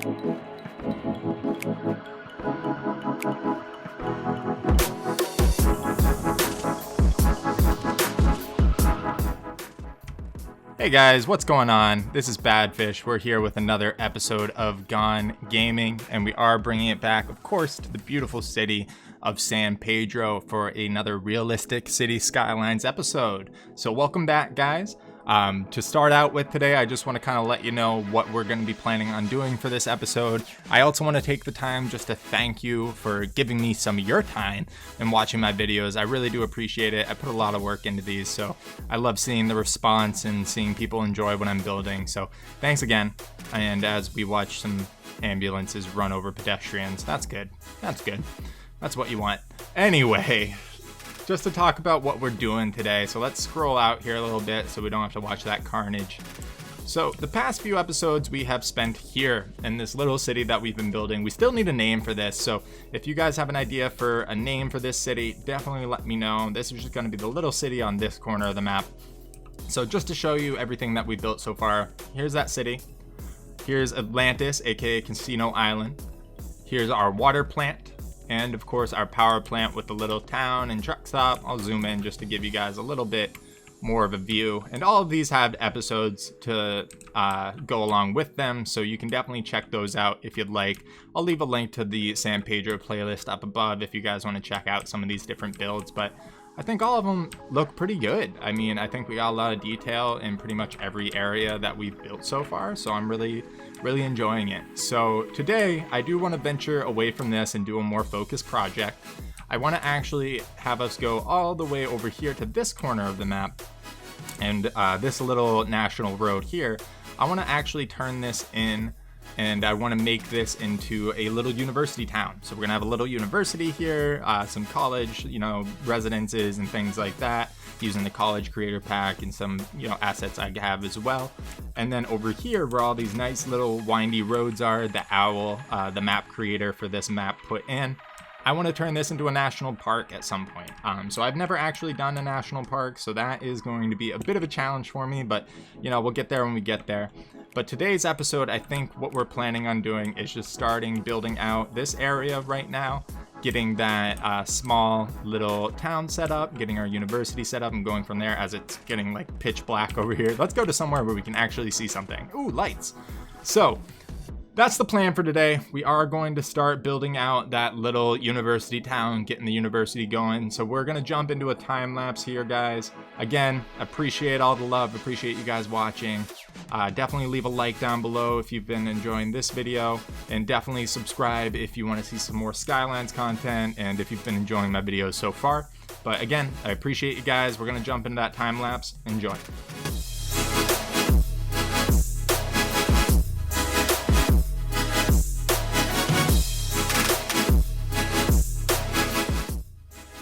Hey guys, what's going on? This is Badfish. We're here with another episode of Gone Gaming, and we are bringing it back, of course, to the beautiful city of San Pedro for another realistic Cities Skylines episode. So welcome back, guys. To start out with today, I just want to kind of let you know what we're going to be planning on doing for this episode. I also want to take the time just to thank you for giving me some of your time and watching my videos. I really do appreciate it. I put a lot of work into these, so I love seeing the response and seeing people enjoy what I'm building. So thanks again. And as we watch some ambulances run over pedestrians, that's good. That's good. That's what you want. Anyway, just to talk about what we're doing today. So let's scroll out here a little bit so we don't have to watch that carnage. So the past few episodes we have spent here in this little city that we've been building. We still need a name for this. So if you guys have an idea for a name for this city, definitely let me know. This is just going to be the little city on this corner of the map. So just to show you everything that we built so far, here's that city. Here's Atlantis, aka Casino Island. Here's our water plant. And of course our power plant with the little town and truck stop. I'll zoom in just to give you guys a little bit more of a view. And all of these have episodes to go along with them, so you can definitely check those out if you'd like. I'll leave a link to the San Pedro playlist up above if you guys want to check out some of these different builds. But I think all of them look pretty good. I mean, I think we got a lot of detail in pretty much every area that we've built so far, so I'm really enjoying it. So today, I do want to venture away from this and do a more focused project. I want to actually have us go all the way over here to this corner of the map, and this little national road here. I want to actually turn this in, and I want to make this into a little university town. So we're gonna have a little university here, some college, residences and things like that, using the college creator pack and some, assets I have as well. And then over here, where all these nice little windy roads are, the owl, the map creator for this map put in, I want to turn this into a national park at some point. So I've never actually done a national park, so that is going to be a bit of a challenge for me, but we'll get there when we get there. But today's episode, I think what we're planning on doing is just starting building out this area right now, getting that small little town set up, getting our university set up, and going from there as it's getting like pitch black over here. Let's go to somewhere where we can actually see something. Ooh, lights. So that's the plan for today. We are going to start building out that little university town, getting the university going. So we're going to jump into a time lapse here, guys. Again, appreciate all the love. Appreciate you guys watching. Definitely leave a like down below if you've been enjoying this video, and definitely subscribe if you want to see some more Skylines content and if you've been enjoying my videos so far. But again, I appreciate you guys. We're going to jump into that time lapse. Enjoy.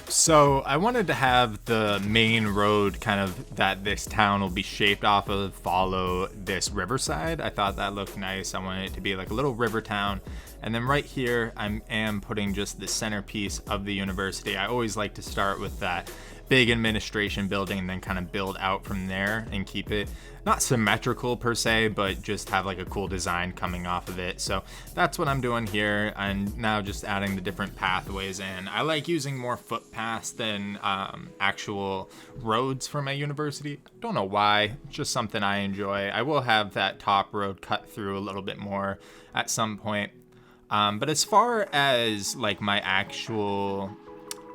So I wanted to have the main road kind of that this town will be shaped off of follow this riverside. I thought that looked nice. I wanted it to be like a little river town. And then right here, I am putting just the centerpiece of the university. I always like to start with that big administration building and then kind of build out from there and keep it not symmetrical per se, but just have like a cool design coming off of it. So that's what I'm doing here. And now just adding the different pathways in. I like using more footpaths than actual roads for my university. Don't know why, it's just something I enjoy. I will have that top road cut through a little bit more at some point. But as far as like my actual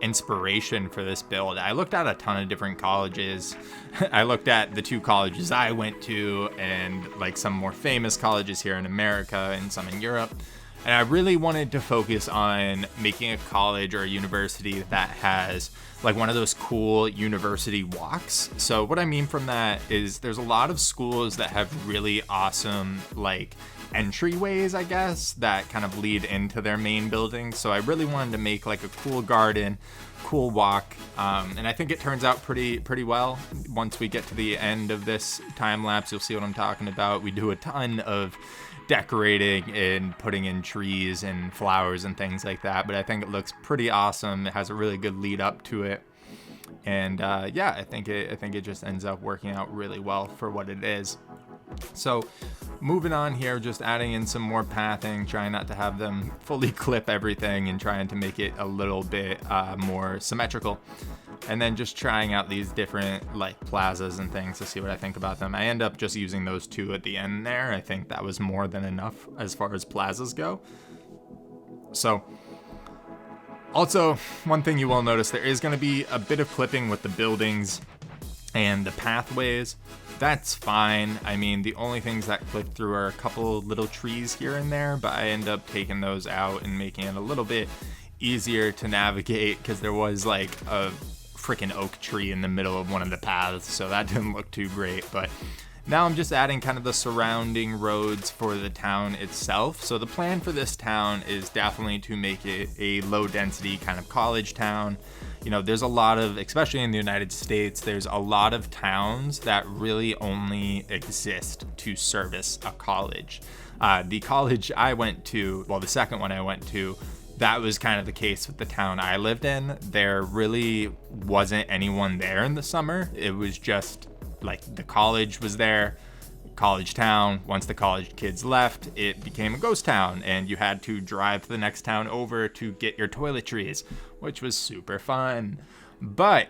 inspiration for this build, I looked at a ton of different colleges. I looked at the two colleges I went to and like some more famous colleges here in America and some in Europe. And I really wanted to focus on making a college or a university that has like one of those cool university walks. So what I mean from that is there's a lot of schools that have really awesome like entryways, I guess, that kind of lead into their main building. So I really wanted to make like a cool garden, cool walk, and I think it turns out pretty well. Once we get to the end of this time lapse, you'll see what I'm talking about. We do a ton of decorating and putting in trees and flowers and things like that, but I think it looks pretty awesome. It has a really good lead up to it, and yeah, I think it just ends up working out really well for what it is. So moving on here, just adding in some more pathing, trying not to have them fully clip everything and trying to make it a little bit more symmetrical. And then just trying out these different like plazas and things to see what I think about them. I end up just using those two at the end there. I think that was more than enough as far as plazas go. So also, one thing you will notice, there is going to be a bit of clipping with the buildings and the pathways. That's fine. I mean, the only things that clip through are a couple little trees here and there, but I end up taking those out and making it a little bit easier to navigate because there was like a freaking oak tree in the middle of one of the paths, so that didn't look too great. But now I'm just adding kind of the surrounding roads for the town itself. So the plan for this town is definitely to make it a low density kind of college town. You know, there's a lot of, especially in the United States, there's a lot of towns that really only exist to service a college. The college I went to, well, the second one I went to, that was kind of the case with the town I lived in. There really wasn't anyone there in the summer. It was just like the college was there, college town. Once the college kids left, it became a ghost town, and you had to drive to the next town over to get your toiletries, which was super fun. But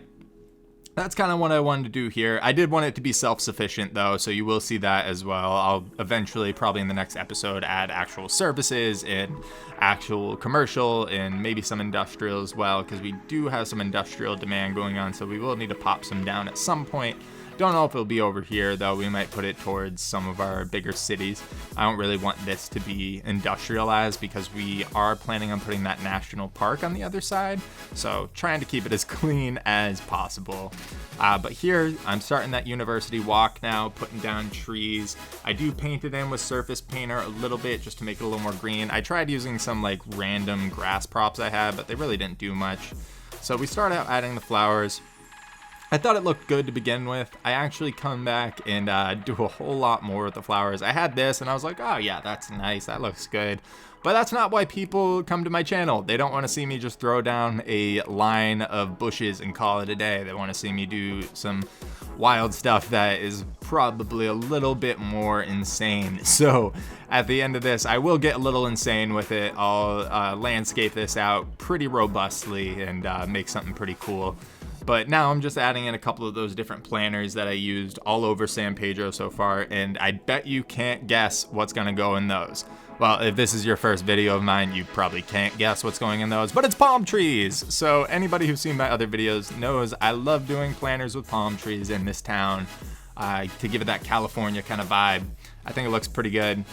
that's kind of what I wanted to do here. I did want it to be self-sufficient though, so you will see that as well. I'll eventually, probably in the next episode, add actual services and actual commercial and maybe some industrial as well, because we do have some industrial demand going on, so we will need to pop some down at some point. Don't know if it'll be over here though. We might put it towards some of our bigger cities. I don't really want this to be industrialized because we are planning on putting that national park on the other side. So trying to keep it as clean as possible. But here I'm starting that university walk now, putting down trees. I do paint it in with surface painter a little bit just to make it a little more green. I tried using some like random grass props I had, but they really didn't do much. So we start out adding the flowers. I thought it looked good to begin with. I actually come back and do a whole lot more with the flowers. I had this and I was like, oh yeah, that's nice, that looks good. But that's not why people come to my channel. They don't want to see me just throw down a line of bushes and call it a day. They want to see me do some wild stuff that is probably a little bit more insane. So at the end of this, I will get a little insane with it. I'll landscape this out pretty robustly and make something pretty cool. But now I'm just adding in a couple of those different planners that I used all over San Pedro so far, and I bet you can't guess what's gonna go in those. Well, if this is your first video of mine, you probably can't guess what's going in those, but it's palm trees! So anybody who's seen my other videos knows I love doing planners with palm trees in this town to give it that California kind of vibe. I think it looks pretty good.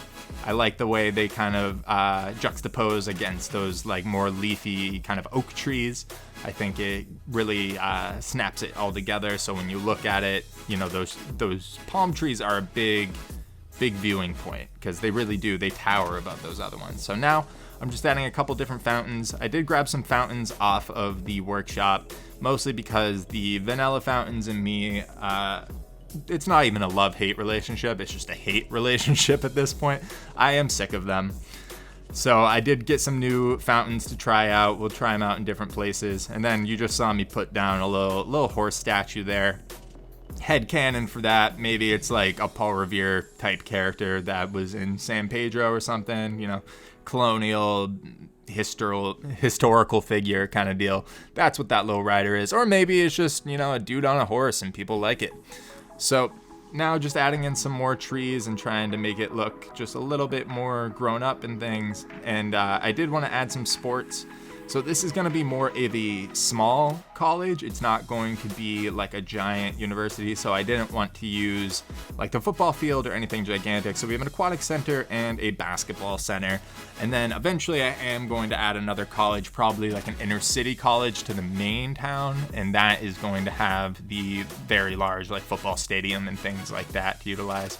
I like the way they kind of juxtapose against those like more leafy kind of oak trees. I think it really snaps it all together. So when you look at it, you know, those palm trees are a big viewing point because they really do. They tower above those other ones. So now I'm just adding a couple different fountains. I did grab some fountains off of the workshop, mostly because the vanilla fountains and me, it's not even a love-hate relationship. It's just a hate relationship at this point. I am sick of them. So I did get some new fountains to try out. We'll try them out in different places. And then you just saw me put down a little horse statue there. Headcanon for that. Maybe it's like a Paul Revere type character that was in San Pedro or something, you know, colonial, historical figure kind of deal. That's what that little rider is. Or maybe it's just, you know, a dude on a horse and people like it. So now just adding in some more trees and trying to make it look just a little bit more grown up and things. And I did want to add some sports. So this is going to be more of a small college. It's not going to be like a giant university. So I didn't want to use like the football field or anything gigantic. So we have an aquatic center and a basketball center. And then eventually I am going to add another college, probably like an inner city college to the main town. And that is going to have the very large like football stadium and things like that to utilize.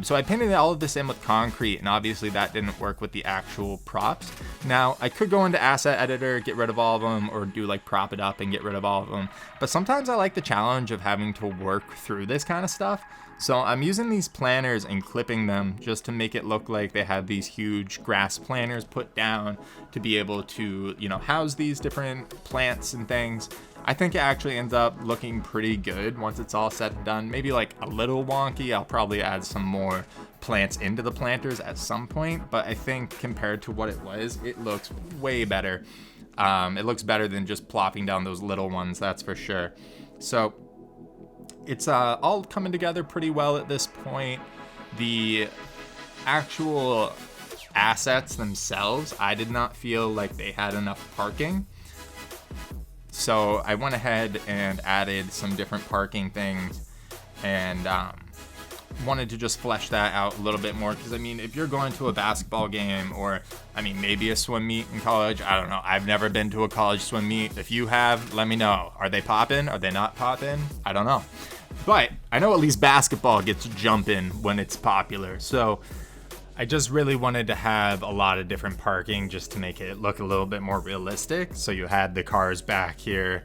So I painted all of this in with concrete, and obviously that didn't work with the actual props. Now I could go into asset editor, get rid of all of them, or do like prop it up and get rid of all of them. But sometimes I like the challenge of having to work through this kind of stuff. So I'm using these planners and clipping them just to make it look like they have these huge grass planners put down to be able to, you know, house these different plants and things. I think it actually ends up looking pretty good once it's all said and done. Maybe like a little wonky. I'll probably add some more plants into the planters at some point, but I think compared to what it was, it looks way better. It looks better than just plopping down those little ones, that's for sure. So it's all coming together pretty well at this point. The actual assets themselves, I did not feel like they had enough parking. So I went ahead and added some different parking things and wanted to just flesh that out a little bit more. Because, I mean, if you're going to a basketball game or, I mean, maybe a swim meet in college, I don't know. I've never been to a college swim meet. If you have, let me know. Are they popping? Are they not popping? I don't know. But I know at least basketball gets jumping when it's popular. So I just really wanted to have a lot of different parking just to make it look a little bit more realistic. So you had the cars back here.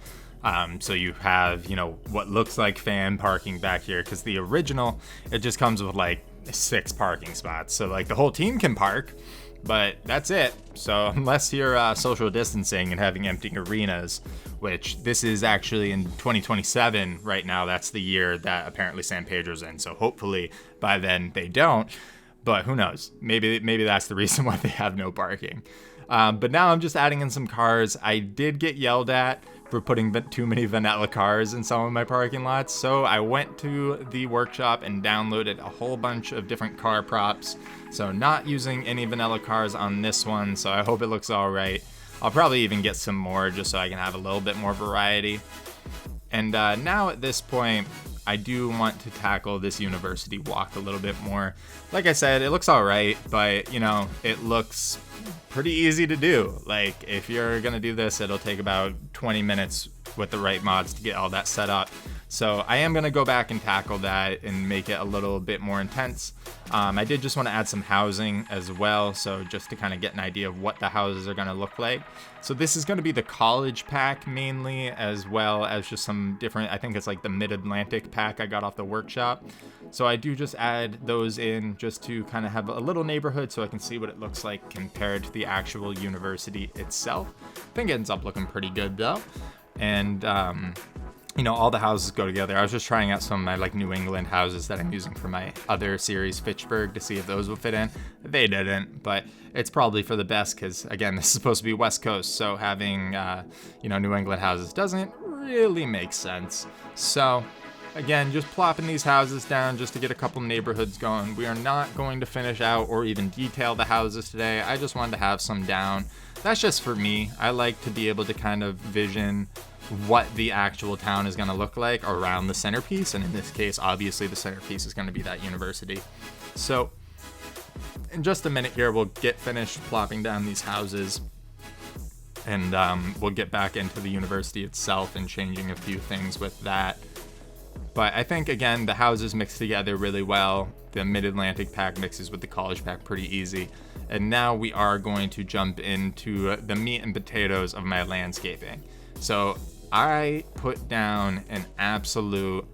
So you have, you know, what looks like fan parking back here, because the original, it just comes with like 6 parking spots. So like the whole team can park, but that's it. So unless you're social distancing and having empty arenas, which this is actually in 2027 right now, that's the year that apparently San Pedro's in. So hopefully by then they don't. But who knows? Maybe that's the reason why they have no parking. But now I'm just adding in some cars. I did get yelled at for putting too many vanilla cars in some of my parking lots. So I went to the workshop and downloaded a whole bunch of different car props. So not using any vanilla cars on this one. So I hope it looks all right. I'll probably even get some more just so I can have a little bit more variety. And now at this point, I do want to tackle this university walk a little bit more. Like I said, it looks all right, but you know, it looks pretty easy to do. Like if you're gonna do this, it'll take about 20 minutes with the right mods to get all that set up. So I am gonna go back and tackle that and make it a little bit more intense. I did just want to add some housing as well, so just to kind of get an idea of what the houses are gonna look like. So this is gonna be the college pack mainly, as well as just some different, I think it's like the Mid-Atlantic pack I got off the workshop. So I do just add those in just to kind of have a little neighborhood so I can see what it looks like compared to the actual university itself. I think it ends up looking pretty good though. And you know, all the houses go together. I was just trying out some of my like New England houses that I'm using for my other series, Fitchburg, to see if those would fit in. They didn't, but it's probably for the best because, again, this is supposed to be West Coast, so having, you know, New England houses doesn't really make sense. So, again, just plopping these houses down just to get a couple neighborhoods going. We are not going to finish out or even detail the houses today. I just wanted to have some down. That's just for me. I like to be able to kind of vision what the actual town is going to look like around the centerpiece, and in this case obviously the centerpiece is going to be that university. So in just a minute here we'll get finished plopping down these houses, and we'll get back into the university itself and changing a few things with that. But I think, again, the houses mix together really well. The Mid-Atlantic pack mixes with the college pack pretty easy. And now we are going to jump into the meat and potatoes of my landscaping. So I put down an absolute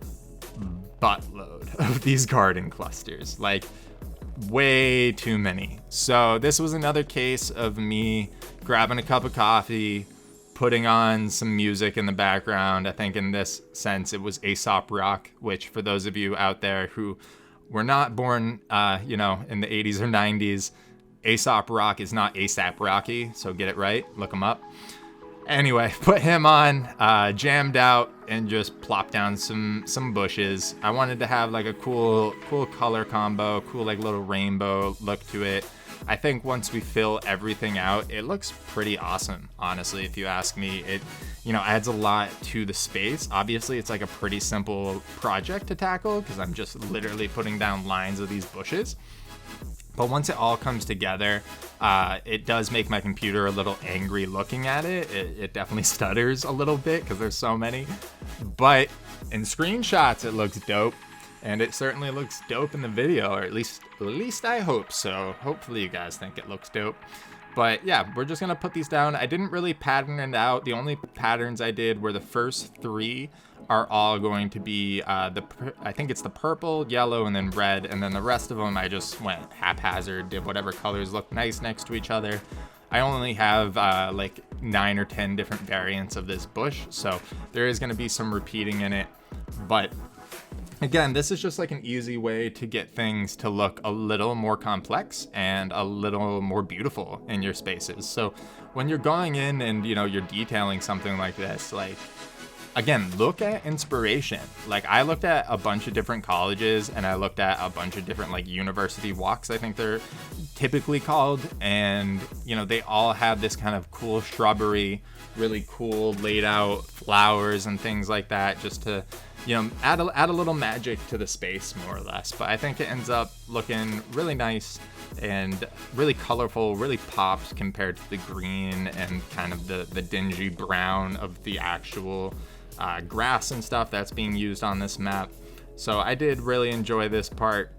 buttload of these garden clusters, like way too many. So this was another case of me grabbing a cup of coffee, putting on some music in the background. I think in this sense it was Aesop Rock, which for those of you out there who were not born, you know, in the 80s or 90s, Aesop Rock is not ASAP Rocky, so get it right, look him up. Anyway, put him on, jammed out, and just plopped down some bushes. I wanted to have like a cool color combo, cool like little rainbow look to it. I think once we fill everything out, it looks pretty awesome, honestly, if you ask me. It, you know, adds a lot to the space. Obviously, it's like a pretty simple project to tackle because I'm just literally putting down lines of these bushes. But once it all comes together, it does make my computer a little angry looking at it. It definitely stutters a little bit because there's so many. But in screenshots, it looks dope. And it certainly looks dope in the video, or at least I hope so. Hopefully you guys think it looks dope. But yeah, we're just gonna put these down. I didn't really pattern it out. The only patterns I did were the first 3 are all going to be, I think it's the purple, yellow, and then red. And then the rest of them, I just went haphazard, did whatever colors look nice next to each other. I only have like 9 or 10 different variants of this bush, so there is going to be some repeating in it. But again, this is just like an easy way to get things to look a little more complex and a little more beautiful in your spaces. So when you're going in and, you know, you're detailing something like this, like, again, look at inspiration. Like, I looked at a bunch of different colleges and I looked at a bunch of different like university walks, I think they're typically called, and you know, they all have this kind of cool shrubbery, really cool laid out flowers and things like that, just to, you know, add a little magic to the space, more or less. But I think it ends up looking really nice and really colorful, really pops compared to the green and kind of the dingy brown of the actual grass and stuff that's being used on this map. So I did really enjoy this part.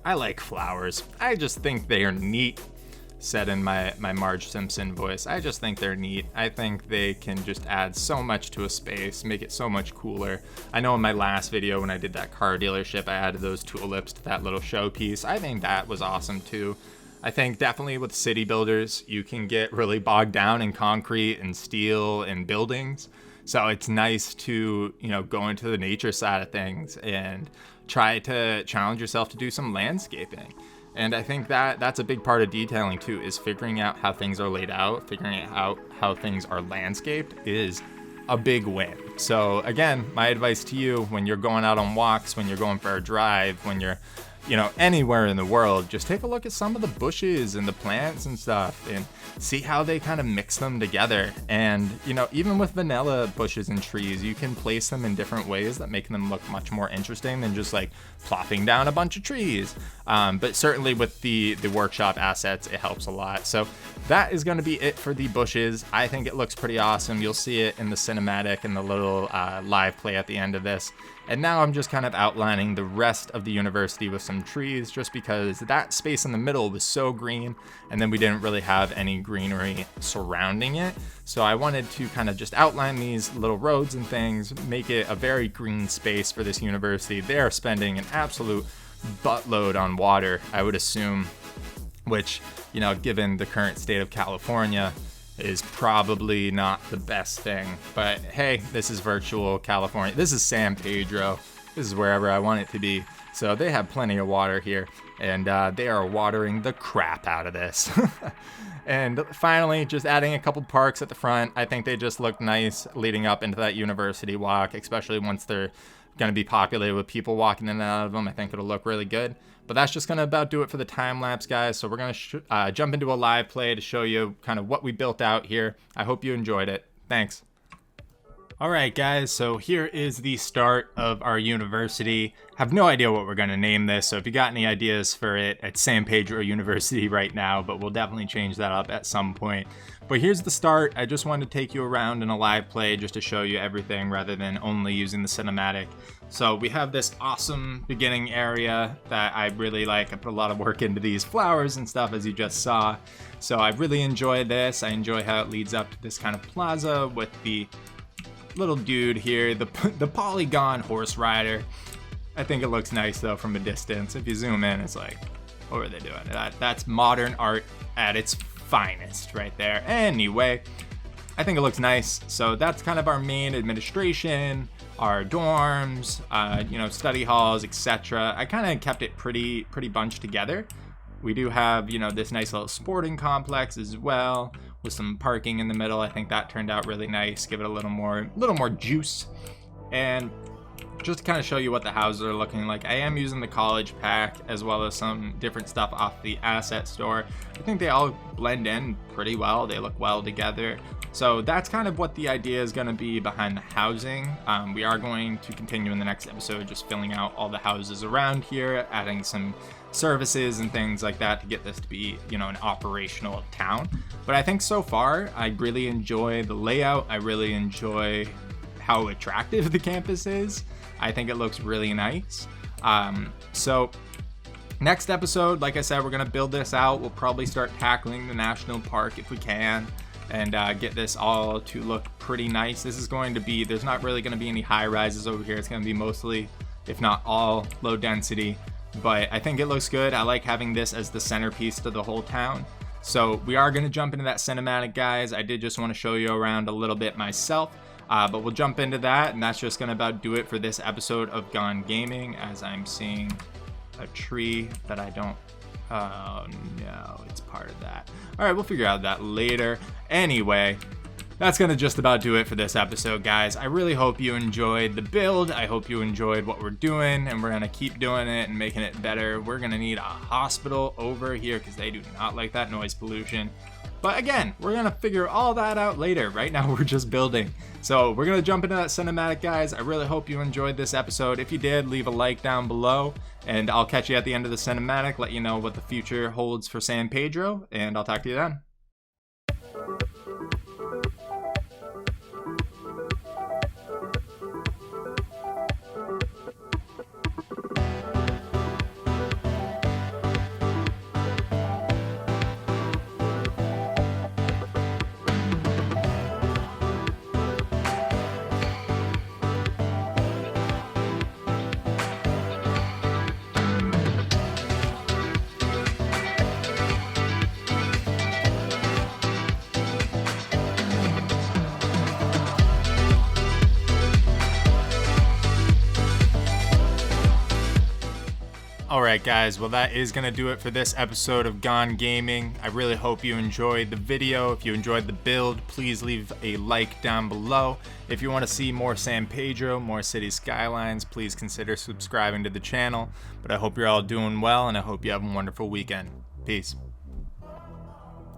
I like flowers. I just think they are neat. Said in my Marge Simpson voice, I just think they're neat. I think they can just add so much to a space, make it so much cooler. I know in my last video when I did that car dealership, I added those tulips to that little showpiece. I think that was awesome too. I think definitely with city builders, you can get really bogged down in concrete and steel and buildings. So it's nice to, you know, go into the nature side of things and try to challenge yourself to do some landscaping. And I think that that's a big part of detailing too, is figuring out how things are laid out, figuring out how things are landscaped is a big win. So again, my advice to you when you're going out on walks, when you're going for a drive, when you're, you know, anywhere in the world, just take a look at some of the bushes and the plants and stuff and see how they kind of mix them together. And, you know, even with vanilla bushes and trees, you can place them in different ways that make them look much more interesting than just like plopping down a bunch of trees. But certainly with the workshop assets, it helps a lot. So that is going to be it for the bushes. I think it looks pretty awesome. You'll see it in the cinematic and the little live play at the end of this. And now I'm just kind of outlining the rest of the university with some trees, just because that space in the middle was so green, and then we didn't really have any greenery surrounding it. So I wanted to kind of just outline these little roads and things, make it a very green space for this university. They are spending an absolute buttload on water, I would assume, which, you know, given the current state of California, is probably not the best thing. But hey, this is virtual California. This is San Pedro. This is wherever I want it to be. So they have plenty of water here, and they are watering the crap out of this. And finally, just adding a couple parks at the front. I think they just look nice leading up into that university walk, especially once they're going to be populated with people walking in and out of them. I think it'll look really good. But that's just going to about do it for the time lapse, guys. So we're going to jump into a live play to show you kind of what we built out here. I hope you enjoyed it. Thanks. All right, guys, so here is the start of our university. Have no idea what we're going to name this, so if you got any ideas for it, it's San Pedro University right now, but we'll definitely change that up at some point. But here's the start. I just wanted to take you around in a live play just to show you everything rather than only using the cinematic. So we have this awesome beginning area that I really like. I put a lot of work into these flowers and stuff, as you just saw. So I really enjoy this. I enjoy how it leads up to this kind of plaza with the little dude here, the polygon horse rider. I think it looks nice though from a distance. If you zoom in, it's like, what are they doing? That's modern art at its finest right there. Anyway, I think it looks nice. So that's kind of our main administration, our dorms, you know, study halls, etc. I kind of kept it pretty bunched together. We do have, you know, this nice little sporting complex as well, with some parking in the middle. I think that turned out really nice. Give it a little more juice. And just to kind of show you what the houses are looking like, I am using the college pack as well as some different stuff off the asset store. I think they all blend in pretty well. They look well together. So that's kind of what the idea is going to be behind the housing. We are going to continue in the next episode just filling out all the houses around here, adding some services and things like that to get this to be, you know, an operational town. But I think so far I really enjoy the layout. I really enjoy how attractive the campus is. I think it looks really nice. So next episode, like I said, we're gonna build this out. We'll probably start tackling the national park if we can, and get this all to look pretty nice. This is going to be, there's not really going to be any high rises over here. It's going to be mostly, if not all, low density, but I think it looks good. I like having this as the centerpiece to the whole town. So we are going to jump into that cinematic, guys. I did just want to show you around a little bit myself, but we'll jump into that, and that's just going to about do it for this episode of Gone Gaming, as I'm seeing a tree that I don't... Oh no, it's part of that. All right, we'll figure out that later. Anyway, that's gonna just about do it for this episode, guys. I really hope you enjoyed the build. I hope you enjoyed what we're doing, and we're gonna keep doing it and making it better. We're gonna need a hospital over here because they do not like that noise pollution. But again, we're gonna figure all that out later. Right now, we're just building. So we're gonna jump into that cinematic, guys. I really hope you enjoyed this episode. If you did, leave a like down below, and I'll catch you at the end of the cinematic, let you know what the future holds for San Pedro, and I'll talk to you then. Alright guys, well that is going to do it for this episode of Gone Gaming. I really hope you enjoyed the video. If you enjoyed the build, please leave a like down below. If you want to see more San Pedro, more Cities Skylines, please consider subscribing to the channel. But I hope you're all doing well, and I hope you have a wonderful weekend. Peace.